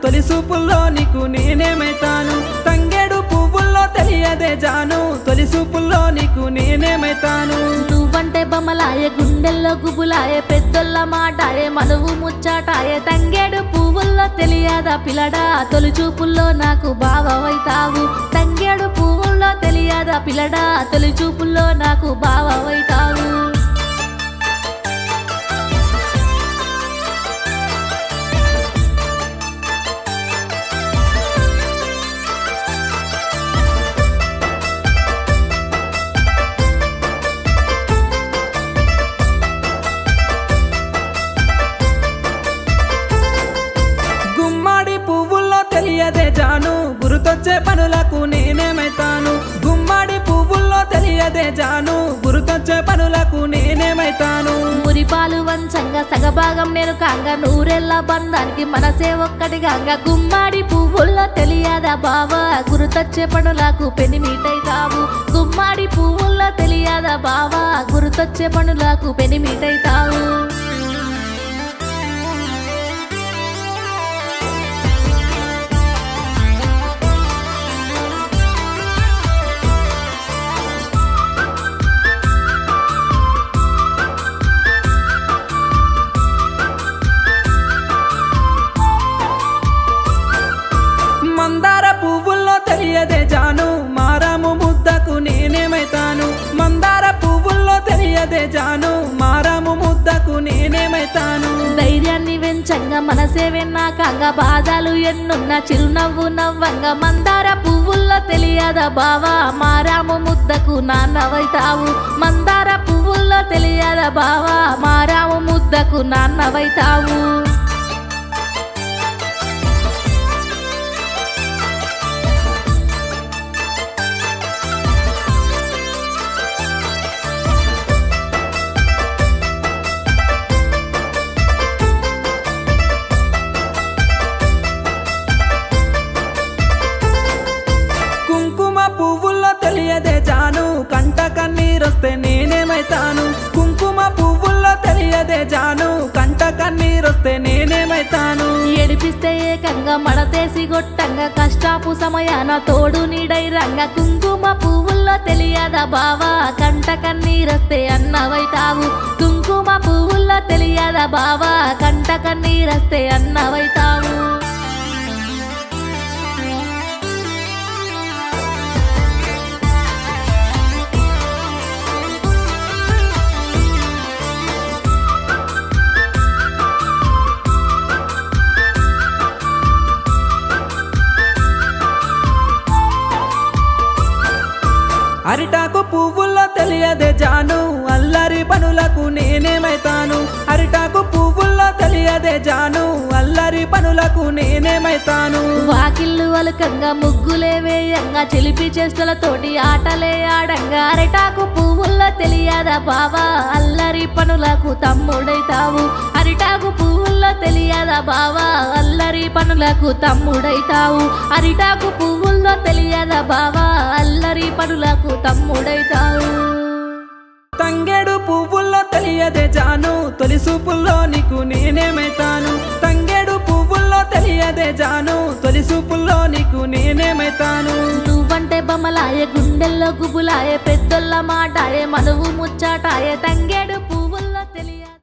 తొలి చూపుల్లో నీకు నేనేమైతాను తంగేడు పువ్వుల్లో తెలియదే జాను తొలి చూపుల్లో నీకు నేనేమైతాను నువ్వంటే బొమ్మలాయే గుండెల్లో గుబులాయే పెద్దోళ్ళ మాటాయే మనువు ముచ్చాటాయే తంగేడు పువ్వుల్లో తెలియదా పిల్లడా తొలి చూపుల్లో నాకు బావవైతావు తంగేడు పువ్వుల్లో తెలియదా పిల్లడా తొలి చూపుల్లో నాకు బావవైతావు తెలియదే జాను గురుతొచ్చే పనులకు నేనేమైతాను గుమ్మడి పువ్వుల్లో తెలియదే జాను గురుతొచ్చే పనులకు నేనేమైతాను మురిపాలు వంచంగా సగభాగం నేను కాంగా నూరెళ్ళ బంధానికి మనసే ఒక్కటిగాంగా గుమ్మడి పువ్వుల్లో తెలియదా బావా గురుతొచ్చే పనులకు పెనిమిటైతావు గుమ్మడి పువ్వుల్లో తెలియదా బావా గురుతొచ్చే పనులకు పెనిమిటైతావు మందార పువ్వుల్లో తెలియదే జాను మారాము ముద్దకు నేనేమైతాను మందార పువ్వుల్లో తెలియదే జాను మారాము ముద్దకు నేనేమైతాను ధైర్యాన్ని వెంచంగా మనసే వెన్నాకంగా బాధలు ఎన్నున్న చిరునవ్వు నవ్వంగా మందార పువ్వుల్లో తెలియదా బావా మారాము ముద్దకు నాన్నవైతావు మందార పువ్వుల్లో తెలియదా బావా మారాము ముద్దకు నాన్నవైతావు తెలియదే జాను కంట కన్నీరొస్తే నేనేమైతాను కుంకుమ పువ్వుల్లో తెలియదే జాను కంట కన్నీరొస్తే నేనేమైతాను ఏడిపిస్తే ఏకంగా మడతేసి గొట్టంగా కష్టాపు సమయాన తోడు నీడై రంగ కుంకుమ పువ్వుల్లో తెలియదా బావా కంట కన్నీరొస్తే అన్నవైతావు కుంకుమ పువ్వుల్లో తెలియదా బావా కంట కన్నీరొస్తే అన్నవైతావు అరిటాకు పువ్వుల్లో తెలియదే జాను అల్లరి పనులకు నేనేమైతాను అరిటాకు పువ్వుల్లో తెలియదే జాను అల్లరి పనులకు నేనేమైతాను వాకిళ్ళు వలకంగా ముగ్గులే వేయంగా చిలిపి చేష్టలతోటి ఆటలే ఆడంగా అరిటాకు పువ్వుల్లో తెలియదా బావా అల్లరి పనులకు తమ్ముడైతావు అరిటాకు పువ్వుల్లో తెలియదా బావా అల్లరి పనులకు తమ్ముడైతావు అరిటాకు పువ్వుల్లో తెలియదా బావా అల్లరి పనులకు తమ్ముడైతావు తంగేడు పువ్వుల్లో తెలియదే జాను తొలి చూపుల్లో నీకు నేనేమైతాను తంగేడు పువ్వుల్లో తెలియదే జాను తొలి చూపుల్లో నీకు నేనేమైతాను నువ్వంటే బొమ్మలాయే గుండెల్లో గుబులాయే పెద్దోళ్ళ మాటాయే మనువు ముచ్చాటాయే తంగేడు పువ్వుల్లో తెలియ